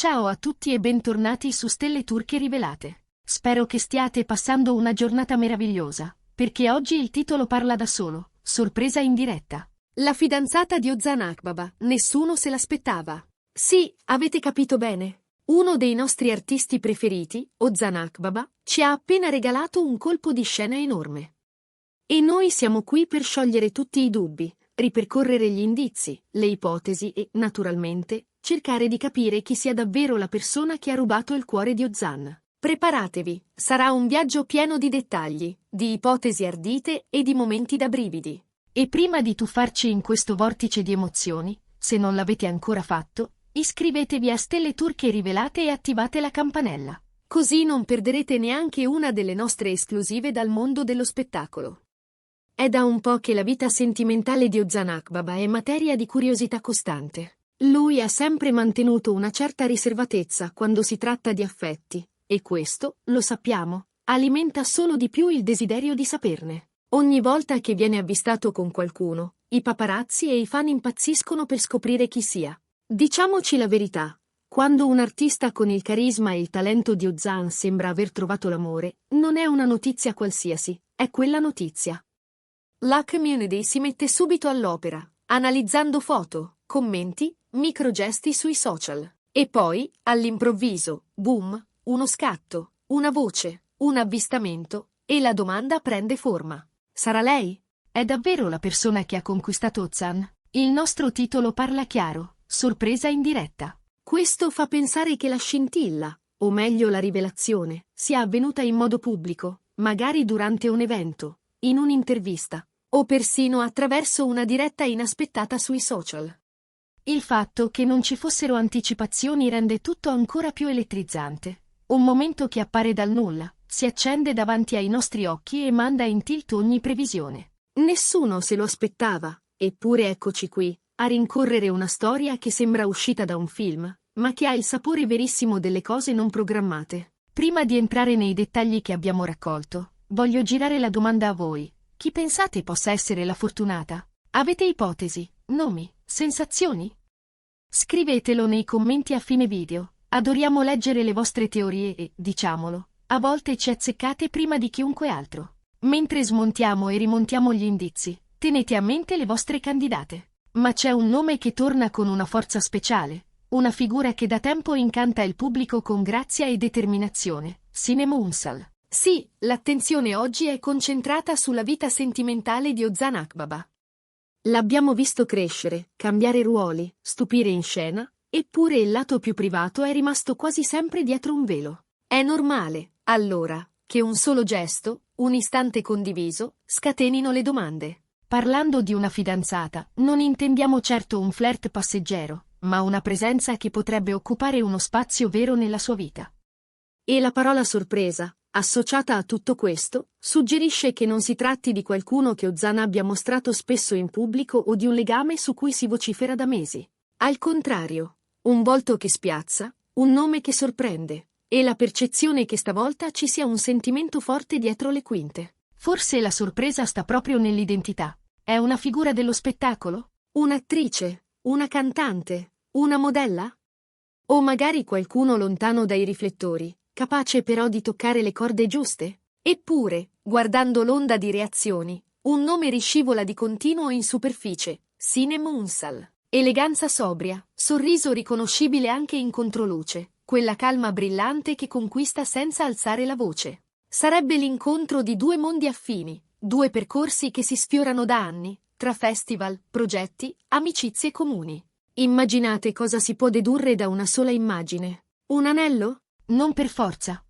Ciao a tutti e bentornati su Stelle Turche Rivelate. Spero che stiate passando una giornata meravigliosa, perché oggi il titolo parla da solo, sorpresa in diretta. La fidanzata di Ozan Akbaba, nessuno se l'aspettava. Sì, avete capito bene. Uno dei nostri artisti preferiti, Ozan Akbaba, ci ha appena regalato un colpo di scena enorme. E noi siamo qui per sciogliere tutti i dubbi, ripercorrere gli indizi, le ipotesi e, naturalmente, cercare di capire chi sia davvero la persona che ha rubato il cuore di Ozan. Preparatevi, sarà un viaggio pieno di dettagli, di ipotesi ardite e di momenti da brividi. E prima di tuffarci in questo vortice di emozioni, se non l'avete ancora fatto, iscrivetevi a Stelle Turche Rivelate e attivate la campanella. Così non perderete neanche una delle nostre esclusive dal mondo dello spettacolo. È da un po' che la vita sentimentale di Ozan Akbaba è materia di curiosità costante. Lui ha sempre mantenuto una certa riservatezza quando si tratta di affetti, e questo, lo sappiamo, alimenta solo di più il desiderio di saperne. Ogni volta che viene avvistato con qualcuno, i paparazzi e i fan impazziscono per scoprire chi sia. Diciamoci la verità, quando un artista con il carisma e il talento di Ozan sembra aver trovato l'amore, non è una notizia qualsiasi, è quella notizia. La community si mette subito all'opera, analizzando foto, commenti, microgesti sui social. E poi, all'improvviso, boom, uno scatto, una voce, un avvistamento, e la domanda prende forma. Sarà lei? È davvero la persona che ha conquistato Ozan? Il nostro titolo parla chiaro, sorpresa in diretta. Questo fa pensare che la scintilla, o meglio la rivelazione, sia avvenuta in modo pubblico, magari durante un evento, in un'intervista, o persino attraverso una diretta inaspettata sui social. Il fatto che non ci fossero anticipazioni rende tutto ancora più elettrizzante. Un momento che appare dal nulla, si accende davanti ai nostri occhi e manda in tilt ogni previsione. Nessuno se lo aspettava, eppure eccoci qui, a rincorrere una storia che sembra uscita da un film, ma che ha il sapore verissimo delle cose non programmate. Prima di entrare nei dettagli che abbiamo raccolto, voglio girare la domanda a voi. Chi pensate possa essere la fortunata? Avete ipotesi, nomi, sensazioni? Scrivetelo nei commenti a fine video. Adoriamo leggere le vostre teorie e, diciamolo, a volte ci azzeccate prima di chiunque altro. Mentre smontiamo e rimontiamo gli indizi, tenete a mente le vostre candidate. Ma c'è un nome che torna con una forza speciale, una figura che da tempo incanta il pubblico con grazia e determinazione, Sinem Ünsal. Sì, l'attenzione oggi è concentrata sulla vita sentimentale di Ozan Akbaba. L'abbiamo visto crescere, cambiare ruoli, stupire in scena, eppure il lato più privato è rimasto quasi sempre dietro un velo. È normale, allora, che un solo gesto, un istante condiviso, scatenino le domande. Parlando di una fidanzata, non intendiamo certo un flirt passeggero, ma una presenza che potrebbe occupare uno spazio vero nella sua vita. E la parola sorpresa, associata a tutto questo, suggerisce che non si tratti di qualcuno che Ozan abbia mostrato spesso in pubblico o di un legame su cui si vocifera da mesi. Al contrario, un volto che spiazza, un nome che sorprende, e la percezione che stavolta ci sia un sentimento forte dietro le quinte. Forse la sorpresa sta proprio nell'identità. È una figura dello spettacolo? Un'attrice? Una cantante? Una modella? O magari qualcuno lontano dai riflettori, capace però di toccare le corde giuste? Eppure, guardando l'onda di reazioni, un nome riscivola di continuo in superficie, Sinem Ünsal. Eleganza sobria, sorriso riconoscibile anche in controluce, quella calma brillante che conquista senza alzare la voce. Sarebbe l'incontro di due mondi affini, due percorsi che si sfiorano da anni, tra festival, progetti, amicizie comuni. Immaginate cosa si può dedurre da una sola immagine. Un anello? Non per forza.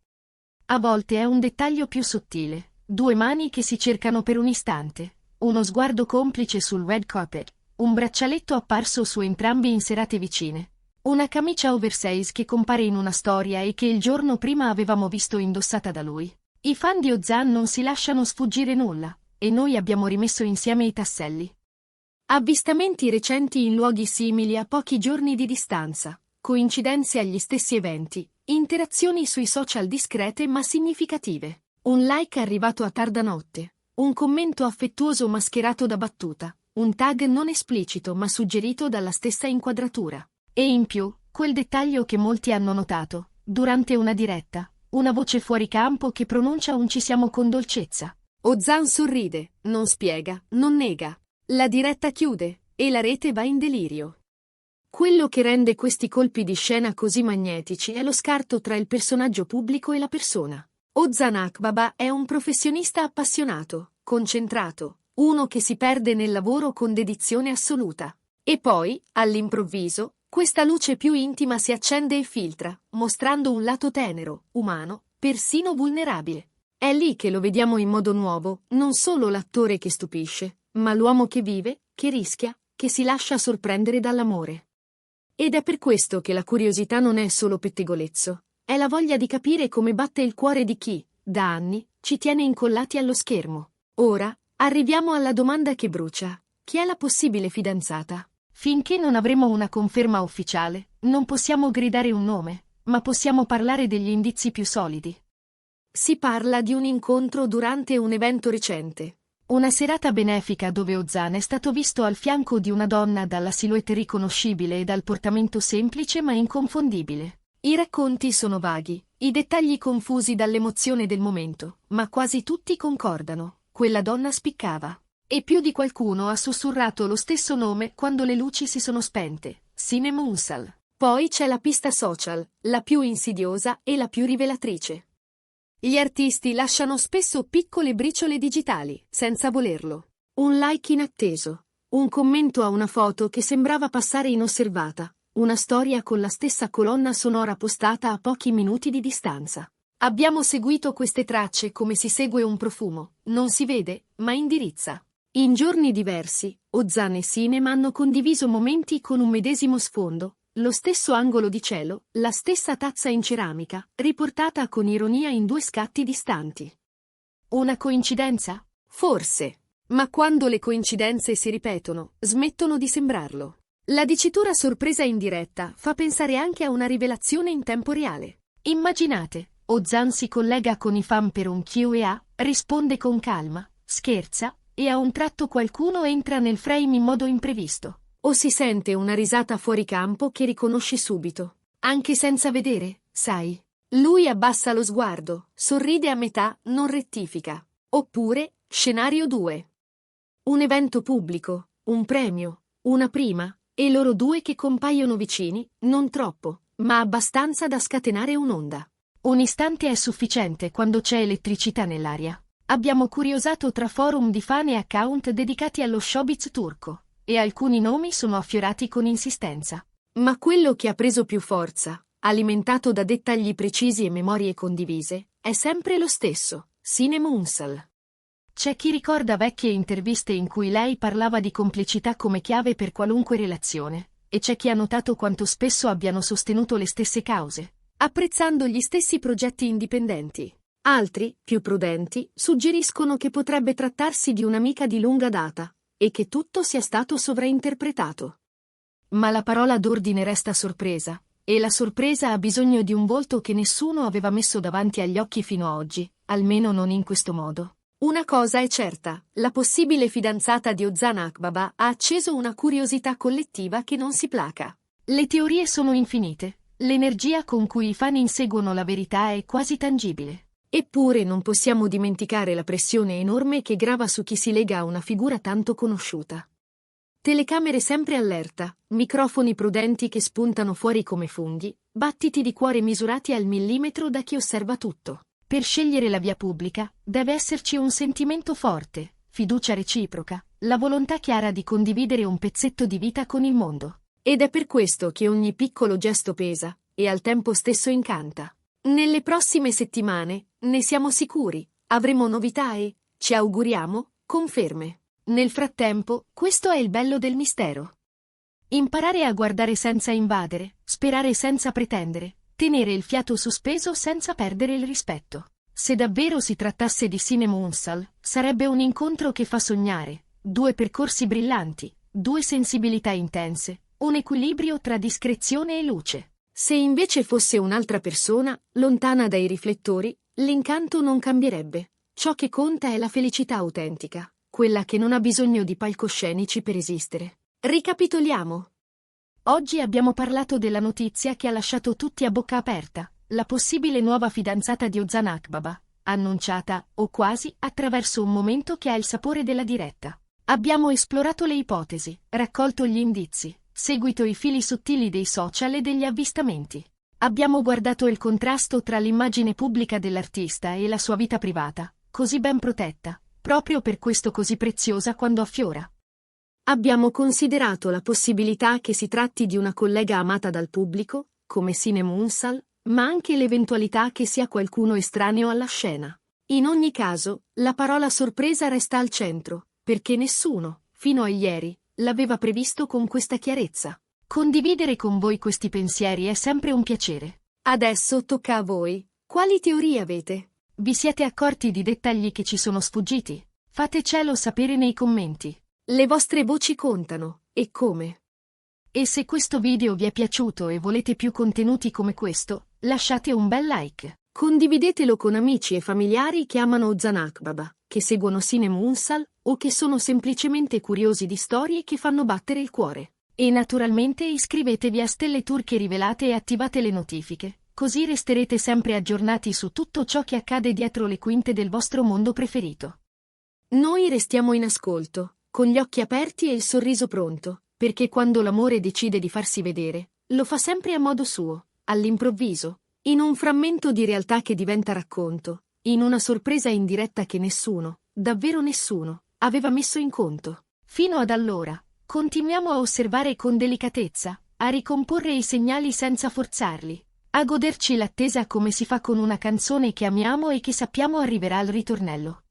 A volte è un dettaglio più sottile. Due mani che si cercano per un istante. Uno sguardo complice sul red carpet. Un braccialetto apparso su entrambi in serate vicine. Una camicia oversize che compare in una storia e che il giorno prima avevamo visto indossata da lui. I fan di Ozan non si lasciano sfuggire nulla, e noi abbiamo rimesso insieme i tasselli. Avvistamenti recenti in luoghi simili a pochi giorni di distanza, coincidenze agli stessi eventi, interazioni sui social discrete ma significative, un like arrivato a tarda notte, un commento affettuoso mascherato da battuta, un tag non esplicito ma suggerito dalla stessa inquadratura. E in più, Quel dettaglio che molti hanno notato, durante una diretta, una voce fuori campo che pronuncia un ci siamo con dolcezza. Ozan sorride, non spiega, non nega. La diretta chiude, e la rete va in delirio. Quello che rende questi colpi di scena così magnetici è lo scarto tra il personaggio pubblico e la persona. Ozan Akbaba è un professionista appassionato, concentrato, uno che si perde nel lavoro con dedizione assoluta. E poi, all'improvviso, questa luce più intima si accende e filtra, mostrando un lato tenero, umano, persino vulnerabile. È lì che lo vediamo in modo nuovo, non solo l'attore che stupisce, ma l'uomo che vive, che rischia, che si lascia sorprendere dall'amore. Ed è per questo che la curiosità non è solo pettegolezzo, è la voglia di capire come batte il cuore di chi, da anni, ci tiene incollati allo schermo. Ora, arriviamo alla domanda che brucia: chi è la possibile fidanzata? Finché non avremo una conferma ufficiale, non possiamo gridare un nome, ma possiamo parlare degli indizi più solidi. Si parla di un incontro durante un evento recente. Una serata benefica dove Ozan è stato visto al fianco di una donna dalla silhouette riconoscibile e dal portamento semplice ma inconfondibile. I racconti sono vaghi, i dettagli confusi dall'emozione del momento, ma quasi tutti concordano: quella donna spiccava. E più di qualcuno ha sussurrato lo stesso nome quando le luci si sono spente: Sinem Unsal. Poi c'è la pista social, la più insidiosa e la più rivelatrice. Gli artisti lasciano spesso piccole briciole digitali, senza volerlo. Un like inatteso, un commento a una foto che sembrava passare inosservata, una storia con la stessa colonna sonora postata a pochi minuti di distanza. Abbiamo seguito queste tracce come si segue un profumo, non si vede, ma indirizza. In giorni diversi, Ozan e Sinem hanno condiviso momenti con un medesimo sfondo, lo stesso angolo di cielo, la stessa tazza in ceramica, riportata con ironia in 2 scatti distanti. Una coincidenza? Forse. Ma quando le coincidenze si ripetono, smettono di sembrarlo. La dicitura sorpresa in diretta fa pensare anche a una rivelazione in tempo reale. Immaginate, Ozan si collega con i fan per un Q&A, risponde con calma, scherza, e a un tratto qualcuno entra nel frame in modo imprevisto. O si sente una risata fuori campo che riconosci subito, anche senza vedere, sai. Lui abbassa lo sguardo, sorride a metà, non rettifica. Oppure, scenario 2. Un evento pubblico, un premio, una prima, e loro due che compaiono vicini, non troppo, ma abbastanza da scatenare un'onda. Un istante è sufficiente quando c'è elettricità nell'aria. Abbiamo curiosato tra forum di fan e account dedicati allo showbiz turco, e alcuni nomi sono affiorati con insistenza. Ma quello che ha preso più forza, alimentato da dettagli precisi e memorie condivise, è sempre lo stesso: Sinem Unsal. C'è chi ricorda vecchie interviste in cui lei parlava di complicità come chiave per qualunque relazione, e c'è chi ha notato quanto spesso abbiano sostenuto le stesse cause, apprezzando gli stessi progetti indipendenti. Altri, più prudenti, suggeriscono che potrebbe trattarsi di un'amica di lunga data, e che tutto sia stato sovrainterpretato. Ma la parola d'ordine resta sorpresa, e la sorpresa ha bisogno di un volto che nessuno aveva messo davanti agli occhi fino a oggi, almeno non in questo modo. Una cosa è certa: la possibile fidanzata di Ozan Akbaba ha acceso una curiosità collettiva che non si placa. Le teorie sono infinite, l'energia con cui i fan inseguono la verità è quasi tangibile. Eppure non possiamo dimenticare la pressione enorme che grava su chi si lega a una figura tanto conosciuta. Telecamere sempre allerta, microfoni prudenti che spuntano fuori come funghi, battiti di cuore misurati al millimetro da chi osserva tutto. Per scegliere la via pubblica, deve esserci un sentimento forte, fiducia reciproca, la volontà chiara di condividere un pezzetto di vita con il mondo. Ed è per questo che ogni piccolo gesto pesa, e al tempo stesso incanta. Nelle prossime settimane, ne siamo sicuri, avremo novità e, ci auguriamo, conferme. Nel frattempo, questo è il bello del mistero. Imparare a guardare senza invadere, sperare senza pretendere, tenere il fiato sospeso senza perdere il rispetto. Se davvero si trattasse di Sinem Unsal, sarebbe un incontro che fa sognare, 2 percorsi brillanti, 2 sensibilità intense, un equilibrio tra discrezione e luce. Se invece fosse un'altra persona, lontana dai riflettori, l'incanto non cambierebbe. Ciò che conta è la felicità autentica, quella che non ha bisogno di palcoscenici per esistere. Ricapitoliamo. Oggi abbiamo parlato della notizia che ha lasciato tutti a bocca aperta, la possibile nuova fidanzata di Ozan Akbaba, annunciata, o quasi, attraverso un momento che ha il sapore della diretta. Abbiamo esplorato le ipotesi, raccolto gli indizi, seguito i fili sottili dei social e degli avvistamenti. Abbiamo guardato il contrasto tra l'immagine pubblica dell'artista e la sua vita privata, così ben protetta, proprio per questo così preziosa quando affiora. Abbiamo considerato la possibilità che si tratti di una collega amata dal pubblico, come Sinem Unsal, ma anche l'eventualità che sia qualcuno estraneo alla scena. In ogni caso, la parola sorpresa resta al centro, perché nessuno, fino a ieri, l'aveva previsto con questa chiarezza. Condividere con voi questi pensieri è sempre un piacere. Adesso tocca a voi. Quali teorie avete? Vi siete accorti di dettagli che ci sono sfuggiti? Fatecelo sapere nei commenti. Le vostre voci contano, e come? E se questo video vi è piaciuto e volete più contenuti come questo, lasciate un bel like. Condividetelo con amici e familiari che amano Ozan Akbaba, che seguono Sinem Unsal o che sono semplicemente curiosi di storie che fanno battere il cuore. E naturalmente iscrivetevi a Stelle Turche Rivelate e attivate le notifiche, così resterete sempre aggiornati su tutto ciò che accade dietro le quinte del vostro mondo preferito. Noi restiamo in ascolto, con gli occhi aperti e il sorriso pronto, perché quando l'amore decide di farsi vedere, lo fa sempre a modo suo, all'improvviso, in un frammento di realtà che diventa racconto, in una sorpresa in diretta che nessuno, davvero nessuno, aveva messo in conto. Fino ad allora, continuiamo a osservare con delicatezza, a ricomporre i segnali senza forzarli, a goderci l'attesa come si fa con una canzone che amiamo e che sappiamo arriverà al ritornello.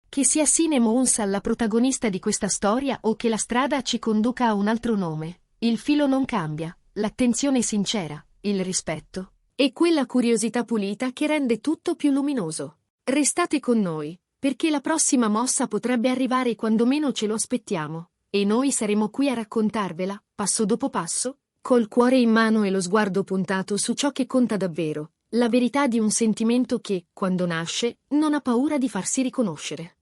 Che sia Sinem Unsal la protagonista di questa storia o che la strada ci conduca a un altro nome, il filo non cambia, l'attenzione sincera, il rispetto e quella curiosità pulita che rende tutto più luminoso. Restate con noi, perché la prossima mossa potrebbe arrivare quando meno ce lo aspettiamo, e noi saremo qui a raccontarvela, passo dopo passo, col cuore in mano e lo sguardo puntato su ciò che conta davvero, la verità di un sentimento che, quando nasce, non ha paura di farsi riconoscere.